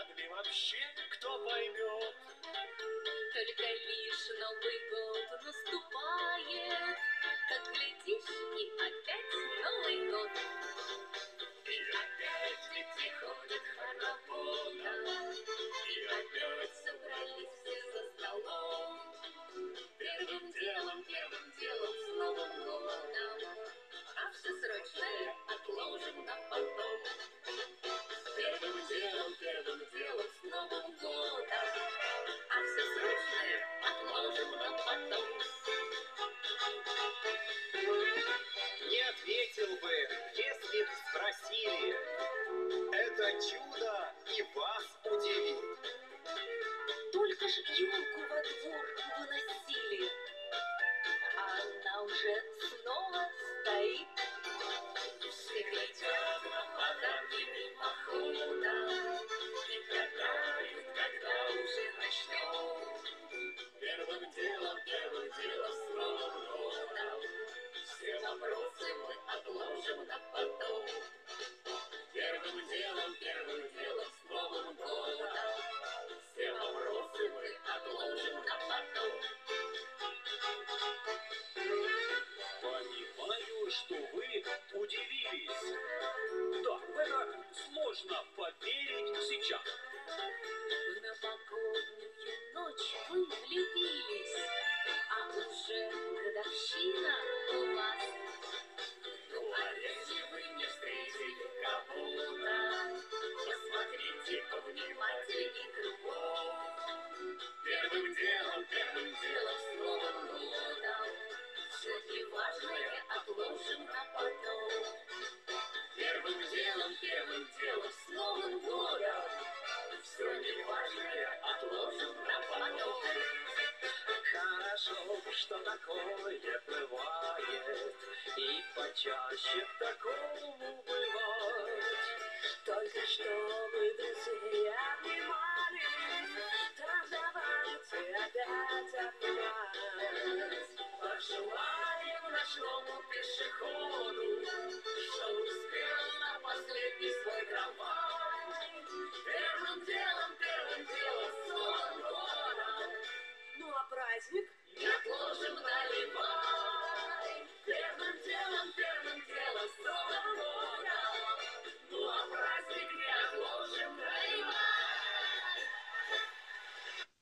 вряд ли вообще кто поймет. Только лишь Новый год наступает, как глядишь, и опять Новый год. И опять дети ходят хороводом, и опять собрались все за столом. Первым делом с Новым годом, а все срочное отложим на потом. Первым делом с Новым годом, а все срочное отложим на потом. Не ответил бы, если б спросили. Это чудо и вас удивит. Только ж елку во двор выносили, а она уже снова стоит. Все глядят на подарки мимоходом и гадают, когда уже начнем. Первым делом с Новым годом, все вопросы мы отложим на потом. Первым делом с Новым годом, все вопросы мы отложим на потом. Понимаю, что вы удивились. Да, в это сложно поверить сейчас. В новогоднюю ночь вы влюбились, а уже годовщина у вас. Ну а если вы не встретили кого-то, посмотрите повнимательней кругом. Первым делом с Новым годом, все неважное отложим на потом. Первым делом с Новым годом, все неважное отложим на потом. Хорошо, что такое бывает, и почаще такому бывать. Только чтобы друзья обнимали, так давайте опять обнимать. Пожелаем ночному пешеходу, что успел на последний свой трамвай. Первым делом с Новым годом. Ну а праздник